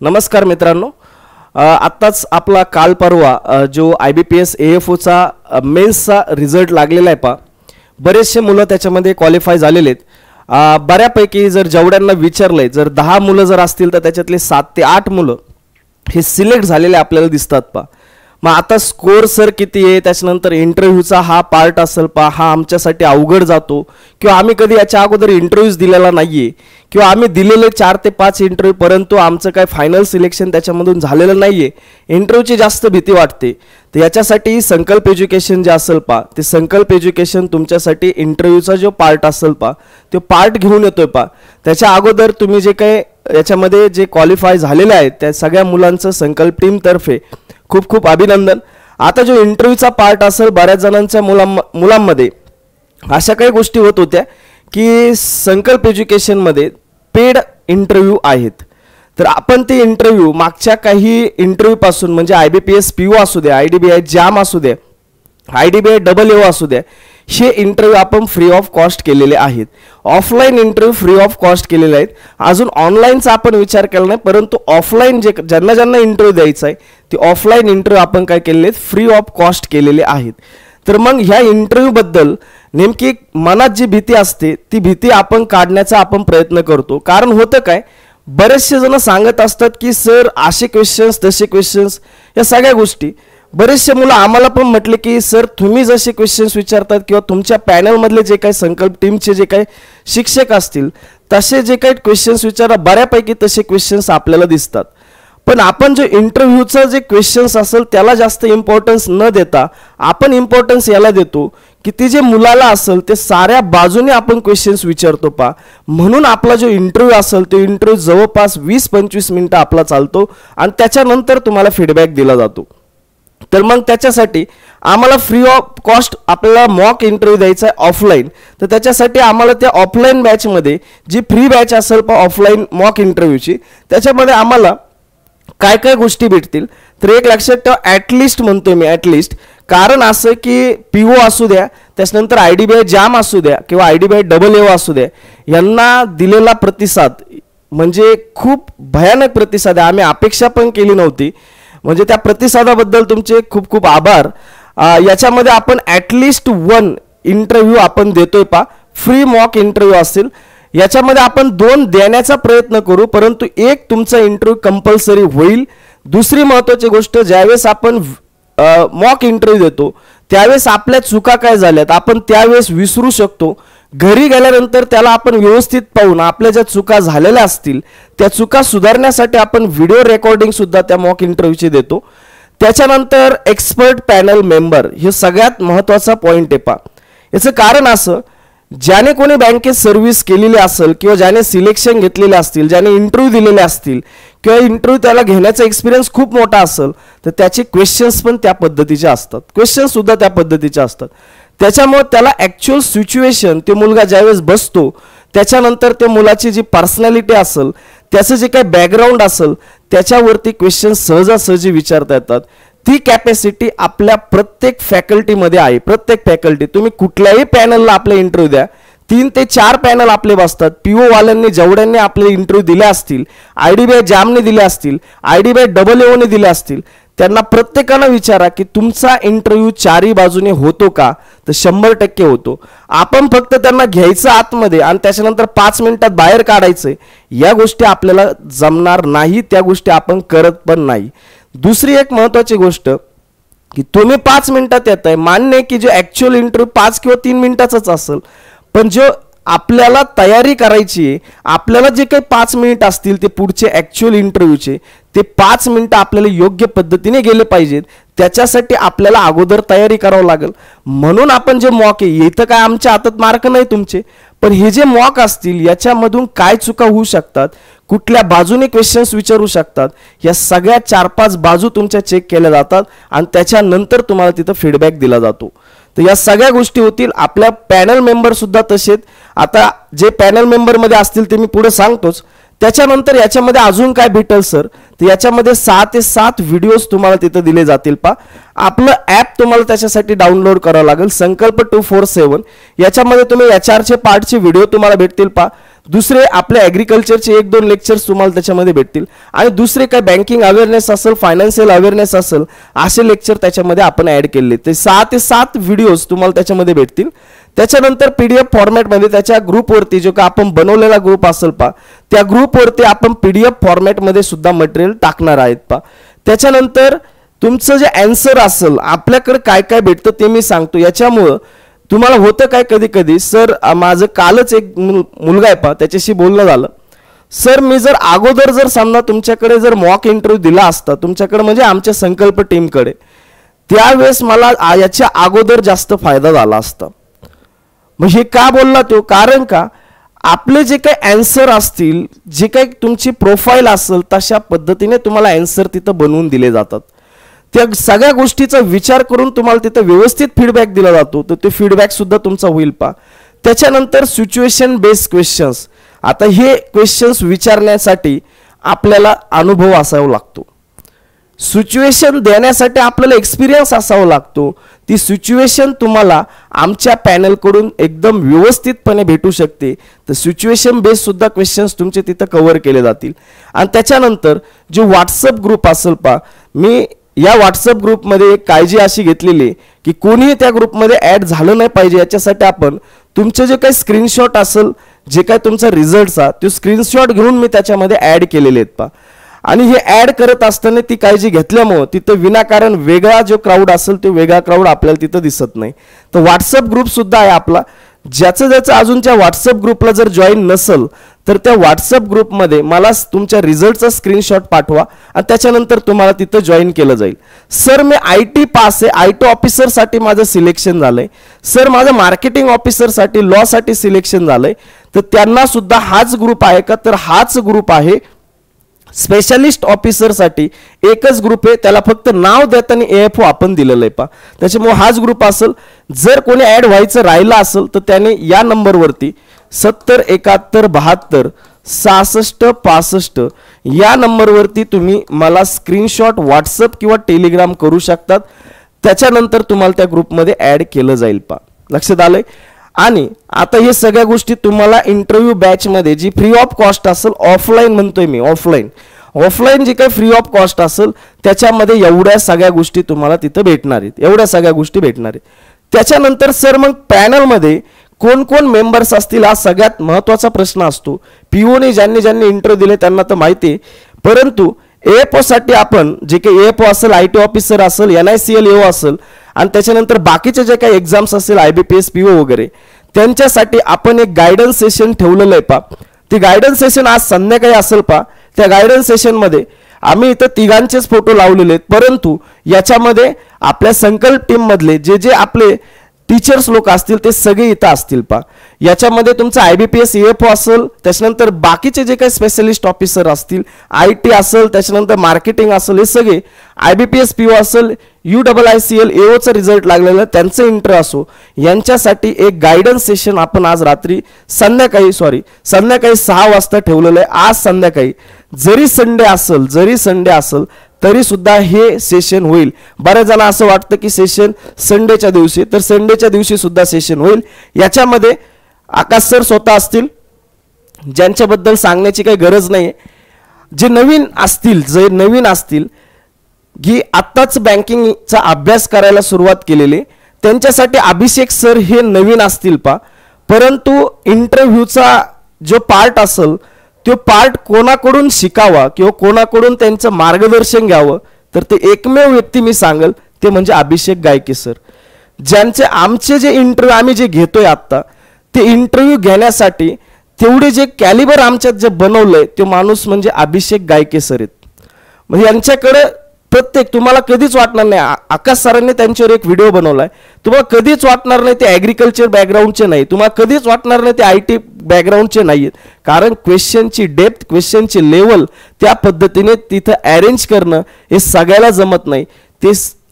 नमस्कार मित्रांनो, आत्ताच आपला काल परवा जो IBPS AFOचा मेन्सचा रिझल्ट लागलेला आहे पा, बरेचसे मुलं त्याच्यामध्ये क्वालिफाय झालेले आहेत. बऱ्यापैकी जर जेवढ्यांना विचारलंय, जर 10 मुलं जर असतील तर त्याच्यातले 7 ते 8 मुलं हे सिलेक्ट झालेले आपल्याला दिसतात पा. मग आता स्कोर सर किती आहे, त्याच्यानंतर इंटरव्ह्यूचा हा पार्ट असेल पा, हा आमच्यासाठी अवघड जातो किंवा आम्ही कधी याच्या अगोदर इंटरव्ह्यूज दिलेला नाहीये किंवा आम्ही दिलेले 4 ते 5 इंटरव्ह्यू परंतु आमचं काय फायनल सिलेक्शन त्याच्यामधून झालेलं नाहीये, इंटरव्ह्यूची जास्त भीती वाटते. तर याच्यासाठी संकल्प एज्युकेशन जे असेल पा, ते संकल्प एज्युकेशन तुमच्यासाठी इंटरव्ह्यूचा जो पार्ट असेल पा, तो पार्ट घेऊन येतोय पा. त्याच्या अगोदर तुम्ही जे काही याच्यामध्ये जे क्वालिफाय झालेले आहेत त्या सगळ्या मुलांचं संकल्प टीमतर्फे खूप खूप अभिनंदन. आता जो इंटरव्ह्यूचा पार्ट असेल, बऱ्याच जणांच्या मुलांमध्ये अशा काही गोष्टी होत होत्या की संकल्प एज्युकेशनमध्ये पेड इंटरव्ह्यू आहेत. तर आपण ते इंटरव्ह्यू मागच्या काही इंटरव्ह्यूपासून म्हणजे IBPS PO असू द्या, IDBI JAM असू द्या, IDBI AAO असू द्या, हे इंटरव्ह्यू आपण फ्री ऑफ कॉस्ट केलेले आहेत. Offline interview free of cost केलेले आहेत. अजून ऑनलाईनचा आपण विचार केला नाही, परंतु ऑफलाईन जे ज्यांना इंटरव्ह्यू द्यायचा आहे ते ऑफलाईन इंटरव्ह्यू आपण काय केलेले आहेत, फ्री ऑफ कॉस्ट केलेले आहेत. तर मग ह्या इंटरव्ह्यू बद्दल नेमकी मनात जी भीती असते ती भीती आपण काढण्याचा आपण प्रयत्न करतो. कारण होतं काय, बरेचसे जण सांगत असतात की सर असे क्वेश्चन्स तसे क्वेश्चन्स, या सगळ्या गोष्टी. बरेचसे मुलं आम्हाला पण म्हटले की सर तुम्ही जसे क्वेश्चन्स विचारतात किंवा तुमच्या पॅनलमधले जे काही संकल्प टीमचे जे काही शिक्षक असतील तसे जे काही क्वेश्चन्स विचारा, बऱ्यापैकी तसे क्वेश्चन्स आपल्याला दिसतात. पण आपण जो इंटरव्ह्यूचं जे क्वेश्चन्स असेल त्याला जास्त इम्पॉर्टन्स न देता आपण इम्पॉर्टन्स याला देतो की ते जे मुलाला असेल ते साऱ्या बाजूने आपण क्वेश्चन्स विचारतो पा. म्हणून आपला जो इंटरव्ह्यू असेल तो इंटरव्ह्यू जवळपास 20-25 मिनिटं आपला चालतो आणि त्याच्यानंतर तुम्हाला फीडबॅक दिला जातो. तर मग त्याच्यासाठी आम्हाला फ्री ऑफ कॉस्ट आपल्याला मॉक इंटरव्ह्यू द्यायचा आहे ऑफलाईन. तर त्याच्यासाठी आम्हाला त्या ऑफलाईन बॅचमध्ये जी फ्री बॅच असेल पा ऑफलाईन मॉक इंटरव्ह्यूची, त्याच्यामध्ये आम्हाला काय काय गोष्टी भेटतील. तर एक लक्षात ठेवा, ॲटलिस्ट म्हणतोय मी ॲटलिस्ट, कारण असं की PO असू द्या, त्याच्यानंतर IDBI JAM असू द्या किंवा IDBI AAO असू द्या, यांना दिलेला प्रतिसाद म्हणजे खूप भयानक प्रतिसाद आहे. आम्ही अपेक्षा पण केली नव्हती, म्हणजे त्या प्रतिसादाबद्दल तुमचे खूप खूप आभार. याच्यामध्ये आपण ॲटलिस्ट 1 इंटरव्ह्यू आपण देतोय पा, फ्री मॉक इंटरव्ह्यू असेल. याच्यामध्ये आपण 2 देण्याचा प्रयत्न करू, परंतु एक तुमचा इंटरव्ह्यू कंपल्सरी होईल. दुसरी महत्त्वाची गोष्ट, ज्यावेळेस आपण मॉक इंटरव्ह्यू देतो त्यावेळेस आपल्या चुका काय झाल्यात आपण त्यावेळेस विसरू शकतो. घरी गेल्यानंतर त्याला आपण व्यवस्थित पाहून आपल्या ज्या चुका झालेल्या असतील त्या चुका सुधारण्यासाठी आपण व्हिडिओ रेकॉर्डिंग सुद्धा त्या मॉक इंटरव्ह्यूची देतो. त्याच्यानंतर एक्सपर्ट पॅनल मेंबर, हे सगळ्यात महत्त्वाचा पॉईंट आहे पा. याचं कारण असं, ज्याने कोणी बँकेत सर्व्हिस केलेली असेल किंवा ज्याने सिलेक्शन घेतलेले असतील, ज्याने इंटरव्ह्यू दिलेले असतील किंवा इंटरव्ह्यू त्याला घेण्याचा एक्सपिरियन्स खूप मोठा असेल तर त्याचे क्वेश्चन्स पण त्या पद्धतीचे असतात, क्वेश्चन्स सुद्धा त्या पद्धतीचे असतात. त्याच्यामुळे त्याला ॲक्च्युअल सिच्युएशन, ते मुलगा ज्यावेळेस बसतो त्याच्यानंतर त्या मुलाची जी पर्सनॅलिटी असेल, त्याचं जे काही बॅकग्राऊंड असेल त्याच्यावरती क्वेश्चन सहजासहजी विचारता येतात. ती कॅपॅसिटी आपल्या प्रत्येक फॅकल्टीमध्ये आहे. प्रत्येक फॅकल्टी, तुम्ही कुठल्याही पॅनलला आपले इंटरव्ह्यू द्या, 3 ते 4 पॅनल आपले बसतात. PO वाल्यांनी जेवढ्यांनी आपले इंटरव्ह्यू दिले असतील, IDBI JAM ने दिले असतील, IDBI AAO ने दिले असतील, त्यांना प्रत्येकानं विचारा की तुमचा इंटरव्ह्यू 4ही बाजूने होतो का, तर 100% होतो. आपण फक्त त्यांना घ्यायचं आतमध्ये आणि त्याच्यानंतर 5 मिनिटात बाहेर काढायचं, या गोष्टी आपल्याला जमणार नाही, त्या गोष्टी आपण करत पण नाही. दुसरी एक महत्त्वाची गोष्ट की तुम्ही 5 मिनिटात येत आहे, मान्य आहे की जो ॲक्च्युअल इंटरव्ह्यू 5 किंवा 3 मिनिटाचाच असेल, पण जो आपल्याला तयारी करायची आहे, आपल्याला जे काही 5 मिनिट असतील ते पुढचे ॲक्च्युअल इंटरव्ह्यूचे, ते 5 मिनिटं आपल्याला योग्य पद्धतीने गेले पाहिजेत. त्याच्यासाठी आपल्याला अगोदर तयारी करावं लागेल. म्हणून आपण जे मॉक आहे, इथं काय आमच्या हातात मार्क नाही तुमचे, पण हे जे मॉक असतील याच्यामधून काय चुका होऊ शकतात, कुठल्या बाजूने क्वेश्चन्स विचारू शकतात, या सगळ्या 4-5 बाजू तुमच्या चेक केल्या जातात आणि त्याच्यानंतर तुम्हाला तिथं फीडबॅक दिला जातो. तर या सगळ्या गोष्टी होतील. आपल्या पॅनल मेंबर सुद्धा तसेच. आता जे पॅनल मेंबरमध्ये असतील ते मी पुढे सांगतोच. त्याच्यानंतर याच्यामध्ये अजून काय भेटेल सर, तर याच्यामध्ये 6 ते 7 व्हिडिओज तुम्हाला तिथं दिले जातील पा. आपलं ॲप तुम्हाला त्याच्यासाठी डाउनलोड करावं लागेल, संकल्प 247. याच्यामध्ये तुम्ही HR चे पार्टचे व्हिडिओ तुम्हाला भेटतील पा. दुसरे आपले ॲग्रिकल्चरचे 1-2 लेक्चर्स तुम्हाला त्याच्यामध्ये भेटतील आणि दुसरे काय बँकिंग अवेअरनेस असेल, फायनान्शियल अवेअरनेस असेल, असे लेक्चर त्याच्यामध्ये आपण ॲड केले. ते 6 ते 7 व्हिडिओज तुम्हाला त्याच्यामध्ये भेटतील. त्याच्यानंतर PDF फॉर्मॅटमध्ये त्याच्या ग्रुपवरती जो का आपण बनवलेला ग्रुप असेल त्या ग्रुपवरती आपण PDF फॉर्मॅटमध्ये सुद्धा मटेरियल टाकणार आहेत त्याच्यानंतर तुमचं जे आन्सर असेल, आपल्याकडे काय काय भेटतं ते मी सांगतो. याच्यामुळं तुम्हाला होतं काय, कधी कधी सर माझं कालच एक मुलगा आहे त्याच्याशी बोलणं झालं, सर मी जर अगोदर जर समजा तुमच्याकडे जर मॉक इंटरव्ह्यू दिला असता तुमच्याकडे म्हणजे आमच्या संकल्प टीमकडे, त्यावेळेस मला याच्या अगोदर जास्त फायदा झाला असता. मग हे का बोलला तो? कारण का आपले जे काही आन्सर असतील, जे काही तुमची प्रोफाईल असेल तशा पद्धतीने तुम्हाला आन्सर तिथं बनवून दिले जातात. त्या सगळ्या गोष्टीचा विचार करून तुम्हाला तिथे व्यवस्थित फीडबॅक दिला जातो. तर ते फीडबॅक सुद्धा तुमचा होईल त्याच्यानंतर सिच्युएशन बेस्ड क्वेश्चन्स. आता हे क्वेश्चन्स विचारण्यासाठी आपल्याला अनुभव असावा लागतो, सिच्युएशन देण्यासाठी आपल्याला एक्सपिरियन्स असावा लागतो. ती सिच्युएशन तुम्हाला आमच्या पॅनलकडून एकदम व्यवस्थितपणे भेटू शकते. तर सिच्युएशन बेस्ड सुद्धा क्वेश्चन्स तुमचे तिथं कव्हर केले जातील. आणि त्याच्यानंतर जो व्हॉट्सअप ग्रुप असेल मी या व्हॉट्सअप ग्रुपमध्ये एक काळजी अशी घेतलेली की कोणीही त्या ग्रुपमध्ये ॲड झालं नाही पाहिजे. याच्यासाठी आपण तुमचे जे काही स्क्रीनशॉट असेल, जे काही तुमचा रिझल्टचा तो स्क्रीनशॉट घेऊन मी त्याच्यामध्ये ॲड केलेले आहेत आणि हे ॲड करत असताना ती काळजी घेतल्यामुळं तिथं विनाकारण वेगळा जो क्राऊड असेल तो वेगळा क्राऊड आपल्याला तिथं दिसत नाही. तर व्हॉट्सअप ग्रुप सुद्धा आहे आपला. ज्याचं अजूनच्या व्हॉट्सअप ग्रुपला जर जॉईन नसेल तर त्या व्हॉट्सअप ग्रुपमध्ये मला तुमच्या रिझल्टचा स्क्रीनशॉट पाठवा आणि त्याच्यानंतर तुम्हाला तिथं जॉईन केलं जाईल. सर मी IT पास आहे, IT ऑफिसरसाठी माझं सिलेक्शन झालंय, सर माझं मार्केटिंग ऑफिसरसाठी लॉसाठी सिलेक्शन झालंय, तर त्यांना सुद्धा हाच ग्रुप आहे का? तर हाच ग्रुप आहे. स्पेशलिस्ट ऑफिसरसाठी एकच ग्रुप आहे, त्याला फक्त नाव देताना AFO आपण दिलेलं आहे त्याच्यामुळे हाच ग्रुप असेल. जर कोणी ॲड व्हायचं राहिलं असेल तर त्याने या नंबरवरती 7071726665 या नंबरवरती तुम्ही मला स्क्रीनशॉट व्हॉट्सअप किंवा टेलिग्राम करू शकतात. त्याच्यानंतर तुम्हाला त्या ग्रुपमध्ये ॲड केलं जाईल लक्षात आलंय. आणि आता हे सगळ्या गोष्टी तुम्हाला इंटरव्ह्यू बॅचमध्ये जी फ्री ऑफ कॉस्ट असेल, ऑफलाईन म्हणतोय मी, ऑफलाईन जी काही फ्री ऑफ कॉस्ट असेल त्याच्यामध्ये एवढ्या सगळ्या गोष्टी तुम्हाला तिथं भेटणार आहेत, एवढ्या सगळ्या गोष्टी भेटणार आहेत. त्याच्यानंतर सर मग पॅनलमध्ये कोण कोण मेंबर्स असतील हा सगळ्यात महत्त्वाचा प्रश्न असतो. POने ज्यांनी इंटरव्ह्यू दिले त्यांना तर माहिती आहे, परंतु AFO साठी आपण जे काही AFO असेल, IT ऑफिसर असेल, NICL AO असेल आणि त्याच्यानंतर बाकीचे जे काही एक्झाम्स असेल IBPS PO वगैरे त्यांच्यासाठी आपण एक गायडन्स सेशन ठेवलेलं आहे ते गायडन्स सेशन आज संध्याकाळी असेल त्या गायडन्स सेशनमध्ये आम्ही इथं तिघांचेच फोटो लावलेले आहेत, परंतु याच्यामध्ये आपल्या संकल्प टीम मधले जे आपले टीचर्स लोक असतील ते सगळे इथं असतील याच्यामध्ये तुमचा IBPS AFO असेल, त्याच्यानंतर बाकीचे जे काही स्पेशलिस्ट ऑफिसर असतील, IT असेल, त्याच्यानंतर मार्केटिंग असेल, हे सगळे IBPS PO असेल, UIICL AOचा रिझल्ट लागलेला त्यांचं इंटर असो, यांच्यासाठी एक गायडन्स सेशन आपण आज संध्याकाळी 6 वाजता ठेवलेलं आहे. आज संध्याकाळी जरी संडे असेल तरी सुद्धा हे सेशन होईल. बऱ्याच जण असं वाटतं की सेशन संडेच्या दिवशी, तर संडेच्या दिवशी सुद्धा सेशन होईल. याच्यामध्ये आकाश सर स्वतः असतील, ज्यांच्याबद्दल सांगण्याची काही गरज नाही. जे नवीन असतील की आत्ताच बँकिंगचा अभ्यास करायला सुरुवात केलेली त्यांच्यासाठी अभिषेक सर हे नवीन असतील परंतु इंटरव्ह्यूचा जो पार्ट असेल तो पार्ट कोणाकडून शिकावा किंवा कोणाकडून त्यांचं मार्गदर्शन घ्यावं तर ते एकमेव व्यक्ती मी सांगेल ते म्हणजे अभिषेक गायके सर. ज्यांचे आमचे जे इंटरव्ह्यू आम्ही जे घेतोय आता ते इंटरव्ह्यू घेण्यासाठी तेवढे जे कॅलिबर आमच्यात जे बनवलंय ते माणूस म्हणजे अभिषेक गायके सर आहेत. म्हणजे यांच्याकडे प्रत्येक तुम्हाला कधीच वाटणार नाही, आकाश सरांनी त्यांच्यावर एक व्हिडिओ बनवलाय, तुम्हाला कधीच वाटणार नाही ते ॲग्रिकल्चर बॅकग्राऊंडचे नाही, तुम्हाला कधीच वाटणार नाही ते IT बॅकग्राऊंडचे नाही आहेत. कारण क्वेश्चनची डेप्थ, क्वेश्चनची लेवल त्या पद्धतीने तिथं अरेंज करणं हे सगळ्याला जमत नाही. ते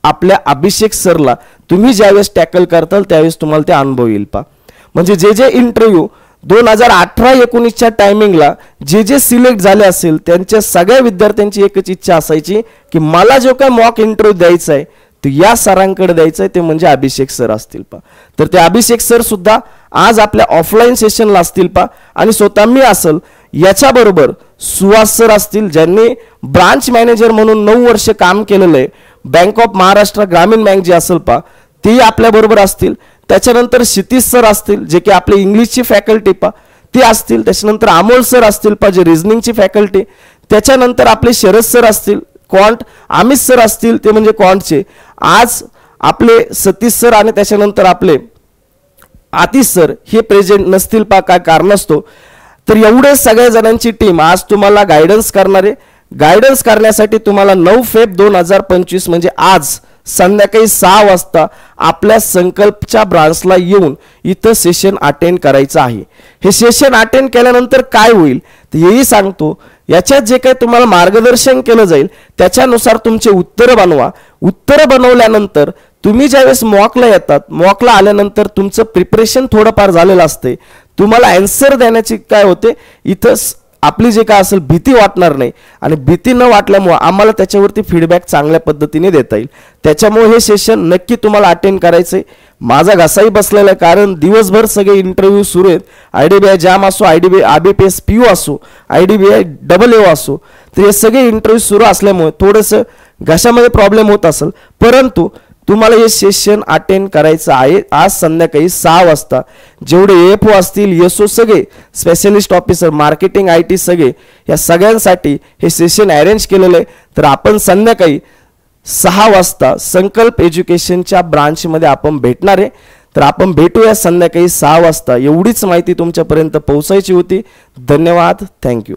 आपल्या अभिषेक सरला तुम्ही ज्यावेळेस टॅकल करताल त्यावेळेस तुम्हाला ते अनुभव येईल म्हणजे जे इंटरव्ह्यू 2018-19च्या टायमिंगला जे सिलेक्ट झाले असेल त्यांच्या सगळ्या विद्यार्थ्यांची एकच इच्छा असायची की मला जो काय मॉक इंटरव्ह्यू द्यायचा आहे तर या सरांकडे द्यायचं आहे, ते म्हणजे अभिषेक सर असतील पा. तर ते अभिषेक सर सुद्धा आज आपल्या ऑफलाईन सेशनला असतील पा. आणि स्वतः मी असेल, याच्याबरोबर सुहास सर असतील, ज्यांनी ब्रांच मॅनेजर म्हणून 9 वर्ष काम केलेलं आहे. बँक ऑफ महाराष्ट्र ग्रामीण बँक जी असेल पा, तेही आपल्याबरोबर असतील. त्याच्यानंतर क्षितिज सर असतील, जे की आपले इंग्लिशची फॅकल्टी पा, ते असतील. त्याच्यानंतर अमोल सर असतील पा, जे रिझनिंगची फॅकल्टी. त्याच्यानंतर आपले शरद सर असतील क्वांट, अमित सर असतील, ते म्हणजे क्वांटचे. आज आपले सतीश सर आणि त्याच्यानंतर आपले आतिश सर हे प्रेझेंट नसतील पा, काय कारण असतो. तर एवढे सगळ्या जणांची टीम आज तुम्हाला गायडन्स करणार आहे. गायडन्स करण्यासाठी तुम्हाला 9 फेब्रुवारी 2025 म्हणजे आज संध्याकाळी 6 वाजता आपल्या संकल्पच्या ब्रांचला येऊन इथं सेशन अटेंड करायचं आहे. हे सेशन अटेंड केल्यानंतर काय होईल तर हेही सांगतो. याच्यात जे काही तुम्हाला मार्गदर्शन केलं जाईल त्याच्यानुसार तुमचे उत्तरं बनवा. उत्तरं बनवल्यानंतर तुम्ही ज्यावेळेस मॉकला येतात, मॉकला आल्यानंतर तुमचं प्रिपरेशन थोडंफार झालेलं असते. तुम्हाला आन्सर देण्याची काय होते, इथं आपली जे काय असेल भीती वाटणार नाही. आणि भीती न वाटल्यामुळे आम्हाला त्याच्यावरती फीडबॅक चांगल्या पद्धतीने देता येईल. त्याच्यामुळे हे सेशन नक्की तुम्हाला अटेंड करायचं आहे. माझा घसाही बसलेला आहे, कारण दिवसभर सगळे इंटरव्ह्यू सुरू आहेत. IDBI जॅम असो, IBPS PU असो, IDBI AA असो, तर हे सगळे इंटरव्ह्यू सुरू असल्यामुळे थोडंसं घशामध्ये प्रॉब्लेम होत असेल. परंतु तुम्हाला हे सेशन अटेंड करायचं आहे आज संध्याकाळी 6 वाजता. जेवढे AFO असतील, SO सगळे स्पेशलिस्ट ऑफिसर, मार्केटिंग, IT सगळे, या सगळ्यांसाठी हे सेशन अरेंज केलेलं आहे. तर आपण संध्याकाळी 6 वाजता संकल्प एज्युकेशनच्या ब्रांचमध्ये आपण भेटणार आहे. तर आपण भेटूया संध्याकाळी 6 वाजता. एवढीच माहिती तुमच्यापर्यंत पोहोचायची होती. धन्यवाद. थँक्यू.